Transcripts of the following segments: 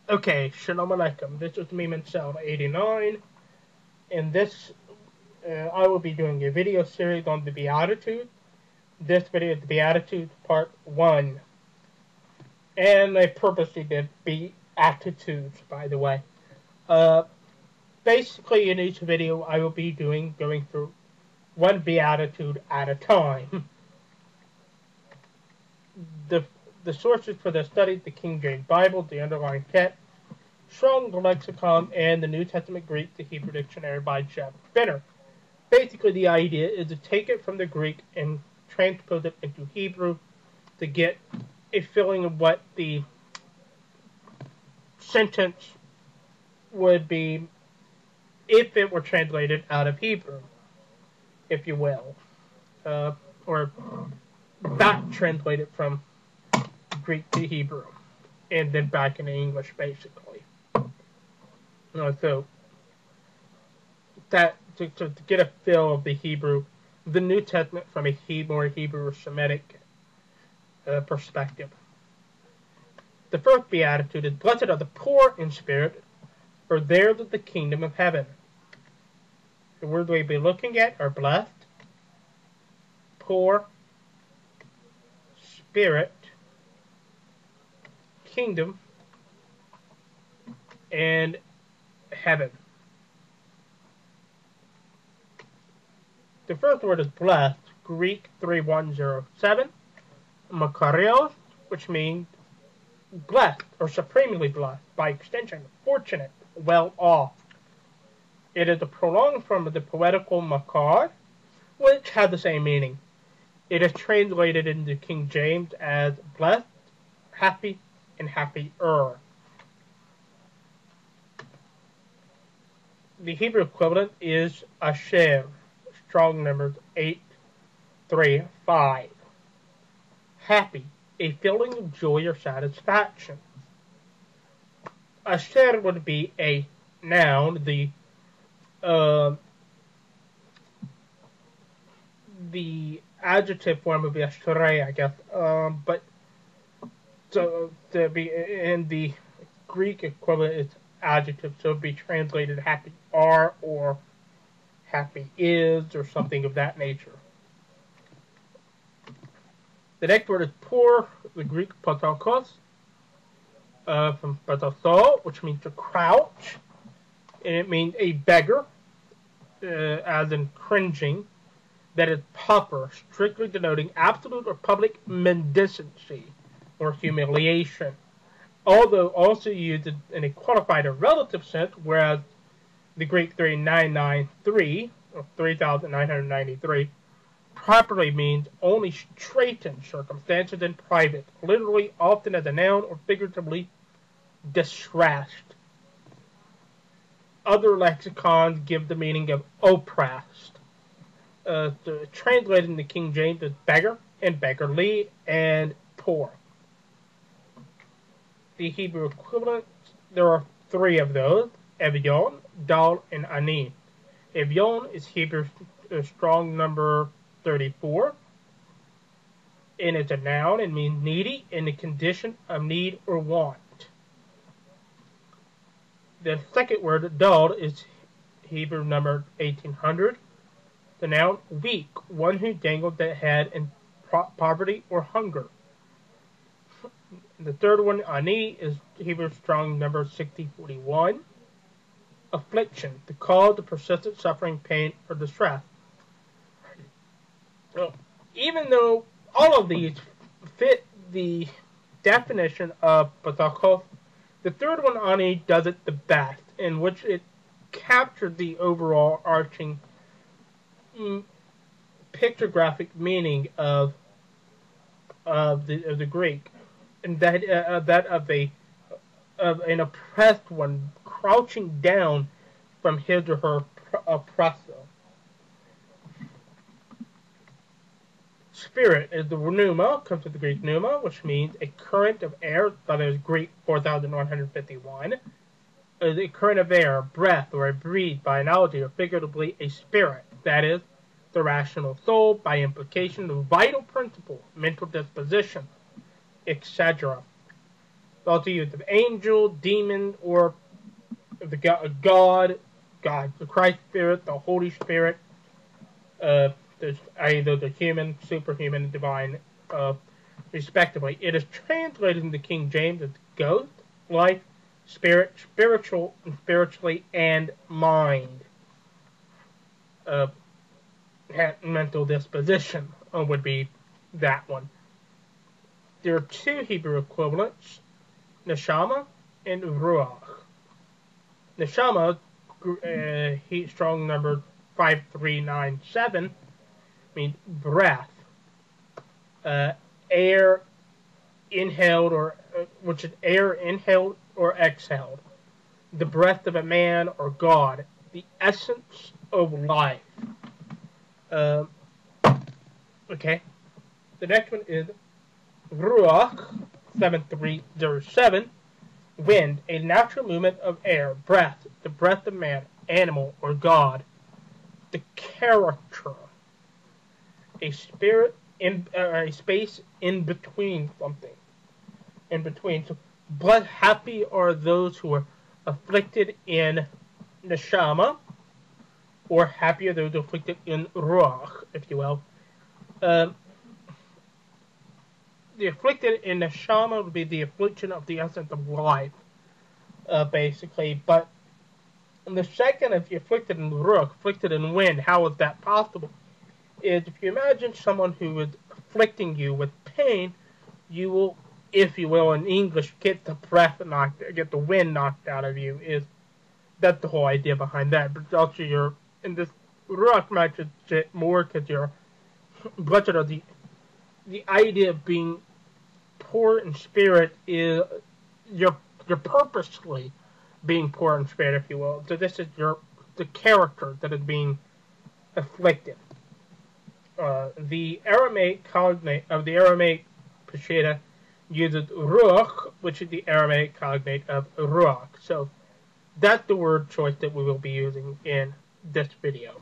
Okay, Shalom Aleichem. This is me, Mansell89. In this, I will be doing a video series on the Beatitudes. This video is the Beatitudes Part 1. And I purposely did Beatitudes, by the way. Basically, in each video, I will be going through one Beatitude at a time. The sources for the study, the King James Bible, the underlying text, Strong's Lexicon, and the New Testament Greek, the Hebrew Dictionary by Jeff Benner. Basically, the idea is to take it from the Greek and transpose it into Hebrew to get a feeling of what the sentence would be if it were translated out of Hebrew, if you will, or back translated from Greek to Hebrew, and then back into English, basically. So that to get a feel of the Hebrew, the New Testament from a more Hebrew or Semitic perspective. The first beatitude is, "Blessed are the poor in spirit, for theirs is the kingdom of heaven." The words we'll be looking at are blessed, poor, spirit, kingdom, and heaven. The first word is blessed, Greek 3107, makarios, which means blessed or supremely blessed, by extension, fortunate, well off. It is a prolonged form of the poetical makar, which has the same meaning. It is translated into King James as blessed, happy, and happier. The Hebrew equivalent is asher, strong numbers 835. Happy, a feeling of joy or satisfaction. Asher would be a noun. The adjective form would be ashrei, I guess. But so to be in the Greek equivalent is adjective, so it would be translated happy are or happy is or something of that nature. The next word is poor, the Greek patokos, from pataso, which means to crouch, and it means a beggar, as in cringing, that is pauper, strictly denoting absolute or public mendicancy or humiliation, although also used in a qualified or relative sense, whereas the Greek 3993, or 3993, properly means only straitened circumstances in private, literally, often as a noun, or figuratively, distressed. Other lexicons give the meaning of oppressed. Translated into King James as beggar and beggarly and poor. The Hebrew equivalent, there are three of those: Evion, Dal, and Ani. Evion is Hebrew strong number 34, and it's a noun and means needy in the condition of need or want. The second word, Dal, is Hebrew number 1800. The noun weak, one who dangled their head in poverty or hunger. The third one, Ani, is Hebrew strong number 6041. Affliction, the cause of persistent suffering, pain, or distress. So, even though all of these fit the definition of patakos, the third one, Ani, does it the best, in which it captured the overall arching pictographic meaning of the Greek, and that of an oppressed one crouching down from his or her oppressor. Spirit is the pneuma, comes from the Greek pneuma, which means a current of air, that is Greek 4151. A current of air, breath, or a breathe, by analogy, or figuratively a spirit, that is, the rational soul, by implication, the vital principle, mental disposition, etc. also used of angel, demon, or the God, the Christ Spirit, the Holy Spirit. There's either the human, superhuman, and divine, respectively. It is translated into King James as ghost, life, spirit, spiritual, and spiritually, and mind. Mental disposition would be that one. There are two Hebrew equivalents, neshama and ruach. Neshama, heat strong number 5397, means breath, air inhaled which is air inhaled or exhaled, the breath of a man or God, the essence of life. Okay. The next one is ruach 7307, wind, a natural movement of air, breath, the breath of man, animal, or God, the character, a spirit in a space in between something, in between. So, but happy are those who are afflicted in neshama, or happy are those afflicted in ruach, if you will. The afflicted in neshama would be the affliction of the essence of life, basically. But the second, if you're afflicted in ruach, afflicted in wind, how is that possible? Is if you imagine someone who is afflicting you with pain, you will, if you will, in English, get the wind knocked out of you. That's the whole idea behind that. But also, you're in this ruach matches it more because you're blessed are the idea of being poor in spirit is you're purposely being poor in spirit, if you will. So this is the character that is being afflicted. The Aramaic cognate of the Aramaic Peshitta uses ruach, which is the Aramaic cognate of ruach. So that's the word choice that we will be using in this video.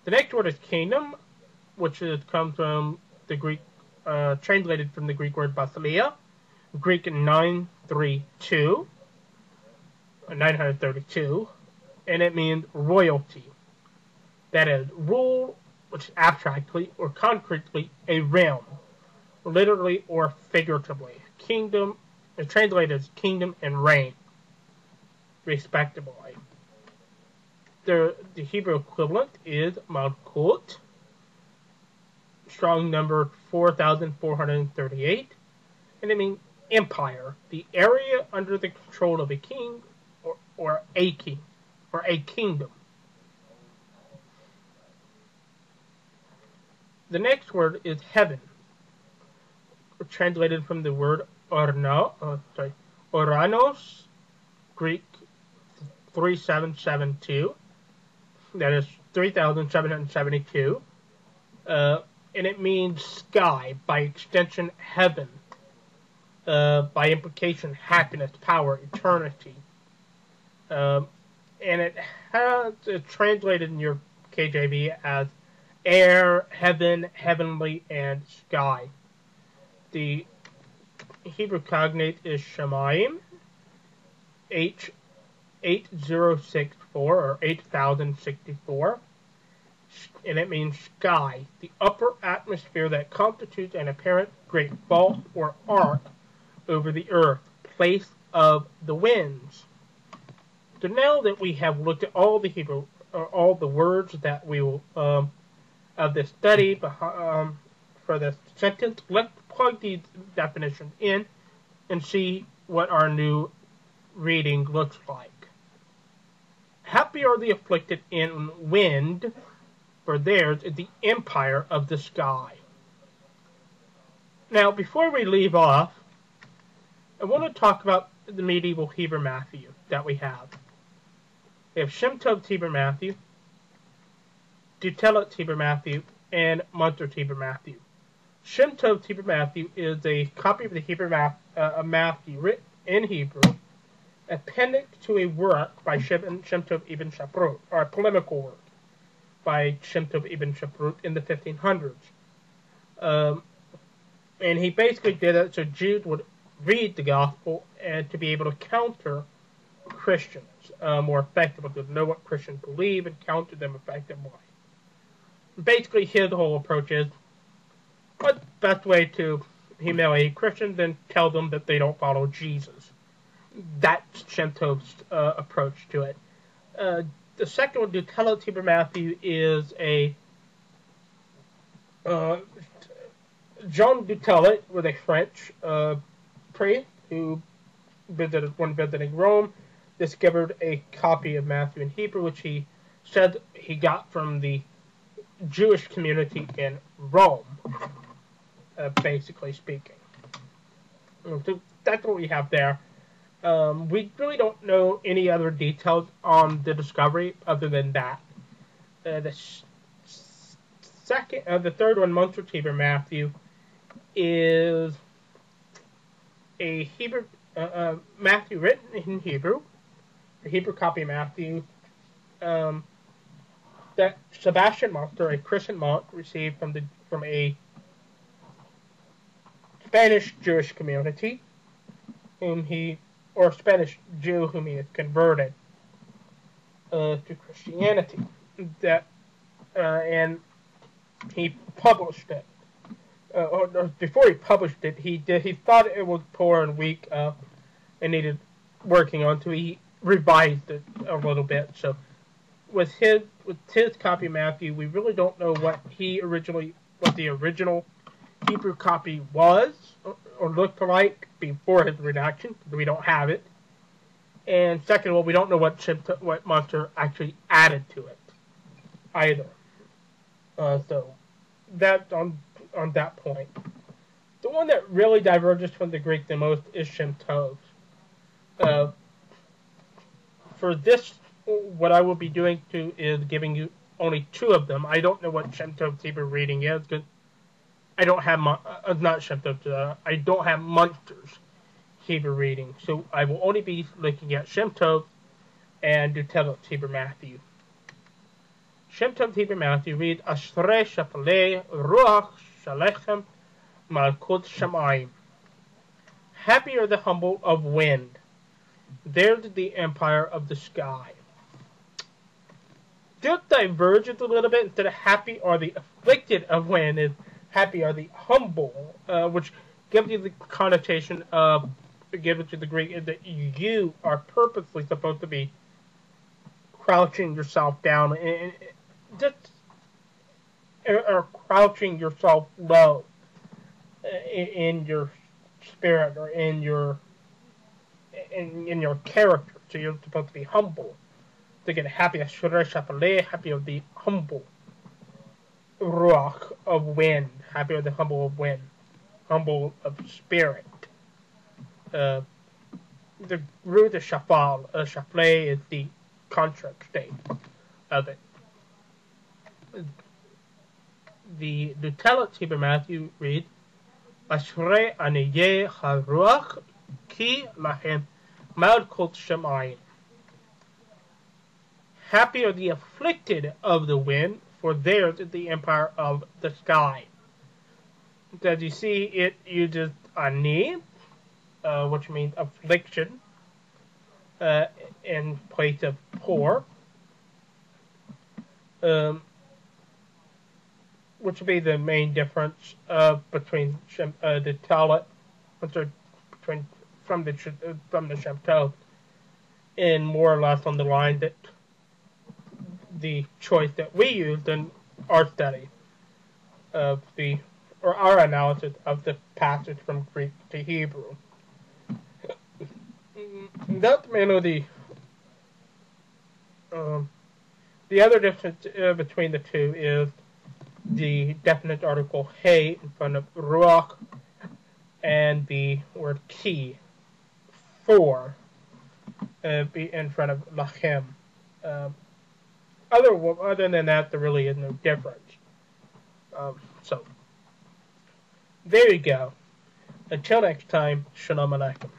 The next word is kingdom, which comes from the Greek, translated from the Greek word basileia, Greek 932, and it means royalty. That is, rule, which is abstractly or concretely a realm, literally or figuratively. Kingdom is translated as kingdom and reign, respectively. The Hebrew equivalent is malkut, strong number 4438, and it means empire, the area under the control of a king or a king, or a kingdom. The next word is heaven, translated from the word oranos, Greek 3772, that is 3772, and it means sky, by extension heaven, by implication happiness, power, eternity. And it's translated in your KJV as air, heaven, heavenly, and sky. The Hebrew cognate is Shamayim, 8064 or 8064, and it means sky, the upper atmosphere that constitutes an apparent great vault or arc over the earth, place of the winds. So now that we have looked at all the Hebrew, all the words that we will of this study for this sentence, let's plug these definitions in and see what our new reading looks like. Happy are the afflicted in wind, for theirs is the empire of the sky. Now, before we leave off, I want to talk about the medieval Hebrew Matthew that we have. We have Shem Tov's Hebrew Matthew, Dutelet's Hebrew Matthew, and Munster's Hebrew Matthew. Shem Tov's Hebrew Matthew is a copy of the Hebrew Matthew written in Hebrew, appendix to a work by Shem Tov Ibn Shaprut, or a polemical work by Shem Tov Ibn Shaprut in the 1500s. And he basically did it so Jews would read the gospel and to be able to counter Christians more effectively, to know what Christians believe and counter them effectively. Basically, his whole approach is, what's the best way to humiliate Christians? Then tell them that they don't follow Jesus. That's Shem-Tov's approach to it. The second one, Dutello Tiber Matthew, is a Jean Dutello was a French priest who when visiting Rome, discovered a copy of Matthew in Hebrew, which he said he got from the Jewish community in Rome, basically speaking. So that's what we have there. We really don't know any other details on the discovery other than that. The third one, Munster Tiber Matthew, is a Hebrew Matthew written in Hebrew, a Hebrew copy of Matthew that Sebastian Munster, a Christian monk, received from a Spanish Jewish community, or Spanish Jew whom he had converted to Christianity. And he published it. Or before he published it, he thought it was poor and weak and needed working on, so he revised it a little bit. So with his copy of Matthew, we really don't know what the original Hebrew copy was or looked like before his redaction. We don't have it. And second of all, we don't know what Munster actually added to it either. So that's on that point. The one that really diverges from the Greek the most is Shem-Tov. For this, what I will be doing is giving you only two of them. I don't know what Shem-Tov's Hebrew reading is, because I don't have I don't have Munster's Hebrew reading, so I will only be looking at Shem-Tov and Dutello Tiber Matthew. Shem-Tov Tiber Matthew reads Ashrei Shafalei Ruach Shalechem Malkut Shamayim. Happy are the humble of wind. Theirs is the empire of the sky. This diverges a little bit. Instead of happy are the afflicted of wind, is happy are the humble, which gives you the connotation of, gives you the Greek, that you are purposely supposed to be crouching yourself down and just or crouching yourself low in your spirit or in your character. So you're supposed to be humble. To get happy, happy of the humble. Ruach of wind, happy of the humble of wind, humble of spirit. The root of shafal, shafle is the contract state of it. The Dutello Tiber Matthew reads, Ashrei aniyeh haruach ki lahem malkut shamayim. Happy are the afflicted of the wind, for theirs is the empire of the sky. As you see, it uses ani, which means affliction, in place of poor, which would be the main difference between the Talit, from the Shem-Tov, and more or less on the line that the choice that we used in our study of our analysis of the passage from Greek to Hebrew. That's mainly the other difference between the two is the definite article hey in front of ruach and the word ki for be in front of lachem. Other than that, there really is no difference. So, there you go. Until next time, Shalom Aleichem.